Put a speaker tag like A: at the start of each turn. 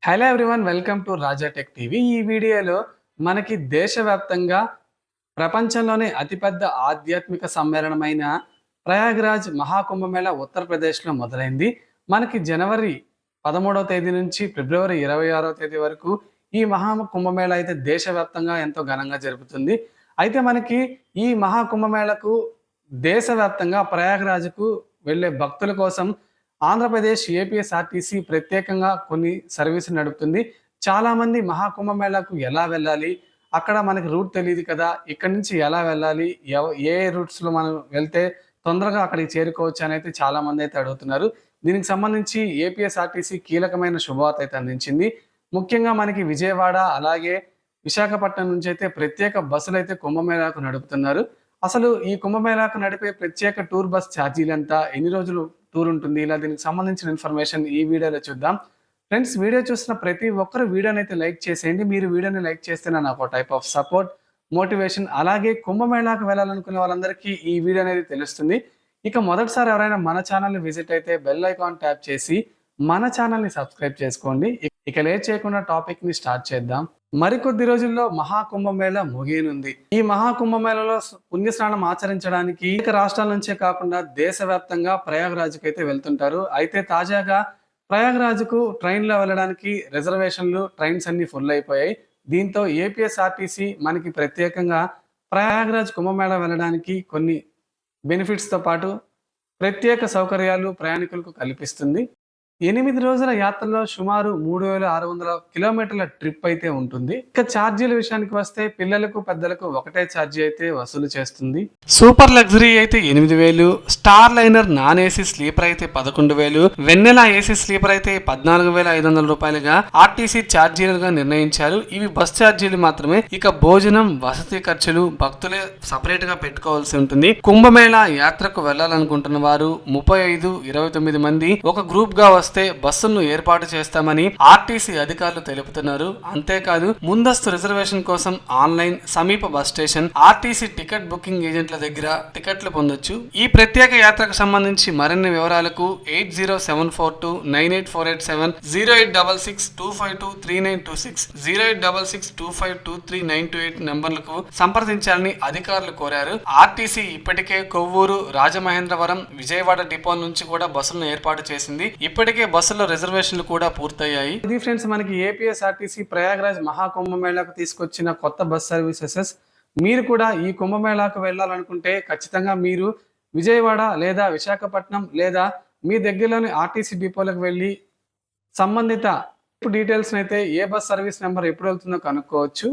A: Hello everyone, welcome to Raja tech TV. ఈ వీడియోలో మనకి దేశవ్యాప్తంగా ప్రపంచంలోనే అతిపెద్ద ఆధ్యాత్మిక సమ్మేళనమైన ప్రయాగ్రాజ్ మహాకుంభమేళా ఉత్తరప్రదేశ్లో మొదలైంది. మనకి జనవరి 13వ తేదీ నుంచి ఫిబ్రవరి 26వ తేదీ వరకు ఈ మహాకుంభమేళా అయితే దేశవ్యాప్తంగా ఎంతో ఘనంగా జరుగుతుంది. అయితే మనకి ఈ మహాకుంభమేళకు దేశవ్యాప్తంగా ప్రయాగ్రాజ్కు వెళ్ళే భక్తుల కోసం ఆంధ్రప్రదేశ్ ఏపీఎస్ఆర్టీసీ ప్రత్యేకంగా కొన్ని సర్వీసులు నడుపుతుంది. చాలామంది మహాకుంభమేళాకు ఎలా వెళ్ళాలి, అక్కడ మనకి రూట్ తెలియదు కదా, ఇక్కడి నుంచి ఎలా వెళ్ళాలి, ఏ రూట్స్లో మనం వెళ్తే తొందరగా అక్కడికి చేరుకోవచ్చు అని అయితే చాలామంది అయితే అడుగుతున్నారు. దీనికి సంబంధించి ఏపీఎస్ఆర్టీసీ కీలకమైన శుభవార్త అయితే అందించింది. ముఖ్యంగా మనకి విజయవాడ అలాగే విశాఖపట్నం నుంచి అయితే ప్రత్యేక బస్సులు అయితే కుంభమేళాకు నడుపుతున్నారు. అసలు ఈ కుంభమేళాకు నడిపే ప్రత్యేక టూర్ బస్ ఛార్జీలు ఎంత, ఎన్ని రోజులు టూర్ ఉంటుంది, ఇలా దీనికి సంబంధించిన ఇన్ఫర్మేషన్ ఈ వీడియోలో చూద్దాం. ఫ్రెండ్స్, వీడియో చూసిన ప్రతి ఒక్కరు వీడియోని అయితే లైక్ చేసేయండి. మీరు వీడియోని లైక్ చేస్తేనే నాకు ఒక టైప్ ఆఫ్ సపోర్ట్, మోటివేషన్. అలాగే కుంభమేళాకు వెళ్ళాలనుకునే వాళ్ళందరికీ ఈ వీడియో అనేది తెలుస్తుంది. ఇక మొదటిసారి ఎవరైనా మన ఛానల్ని విజిట్ అయితే బెల్ ఐకాన్ ట్యాప్ చేసి మన ఛానల్ని సబ్స్క్రైబ్ చేసుకోండి. ఇక లేట్ చేయకుండా టాపిక్ ని స్టార్ట్ చేద్దాం. మరికొద్ది రోజుల్లో మహాకుంభమేళా ముగియనుంది. ఈ మహాకుంభమేళాలో పుణ్యస్నానం ఆచరించడానికి ఇక రాష్ట్రాల నుంచే కాకుండా దేశవ్యాప్తంగా ప్రయాగ్రాజ్కి అయితే వెళ్తుంటారు. అయితే తాజాగా ప్రయాగ్రాజ్కు ట్రైన్లో వెళ్ళడానికి రిజర్వేషన్లు, ట్రైన్స్ అన్ని ఫుల్ అయిపోయాయి. దీంతో ఏపీఎస్ఆర్టీసీ మనకి ప్రత్యేకంగా ప్రయాగ్రాజ్ కుంభమేళా వెళ్ళడానికి కొన్ని బెనిఫిట్స్తో పాటు ప్రత్యేక సౌకర్యాలు ప్రయాణికులకు కల్పిస్తుంది. 8 రోజుల యాత్రలో సుమారు 3600 కిలోమీటర్ల ట్రిప్ అయితే ఉంటుంది. ఇక ఛార్జీల విషయానికి వస్తే పిల్లలకు పెద్దలకు ఒకటే ఛార్జీ అయితే వసూలు చేస్తుంది. సూపర్ లగ్జరీ అయితే 8000, star liner non AC sleeper అయితే 11,000, వెన్నెల ఏసీ స్లీపర్ అయితే 14,500 రూపాయలుగా ఆర్టీసీ ఛార్జీలుగా నిర్ణయించారు. ఇవి బస్ ఛార్జీలు మాత్రమే. ఇక భోజనం, వసతి ఖర్చులు భక్తులే సపరేట్ గా పెట్టుకోవాల్సి ఉంటుంది. కుంభమేళా యాత్రకు వెళ్లాలనుకుంటున్న వారు 35-29 మంది ఒక గ్రూప్ గా వస్తే బస్సులను ఏర్పాటు చేస్తామని ఆర్టీసీ అధికారులు తెలుపుతున్నారు. అంతేకాదు ముందస్తు రిజర్వేషన్ కోసం ఆన్లైన్, సమీప bus station, RTC ticket booking ఏజెంట్ల దగ్గర టికెట్లు పొందొచ్చు. ఈ ప్రత్యేక యాత్రకు సంబంధించి మరిన్ని వివరాలకు 8074298487, 086625239226, 086625239228 నంబర్లకు సంప్రదించాలని అధికారులు కోరారు. ఆర్టీసీ ఇప్పటికే కొవ్వూరు, రాజమహేంద్రవరం, విజయవాడ డిపోల నుంచి కూడా బస్సులను ఏర్పాటు చేసింది. ఇప్పటికే బస్సుల్లో రిజర్వేషన్లు కూడా పూర్తయ్యాయి. ఇది ఫ్రెండ్స్, మనకి ఏపీఎస్ఆర్టీసీ ప్రయాగ్రాజ్ మహాకుంభమేళాకు తీసుకొచ్చిన కొత్త బస్ సర్వీసెస్. మీరు కూడా ఈ కుంభమేళాకు వెళ్ళాలనుకుంటే ఖచ్చితంగా మీరు విజయవాడ లేదా విశాఖపట్నం లేదా మీ దగ్గరలోని ఆర్టీసీ డిపోలకు వెళ్ళి సంబంధిత డీటెయిల్స్ అయితే ఏ బస్ సర్వీస్ నెంబర్ ఎప్పుడు వెళ్తుందో కనుక్కోవచ్చు.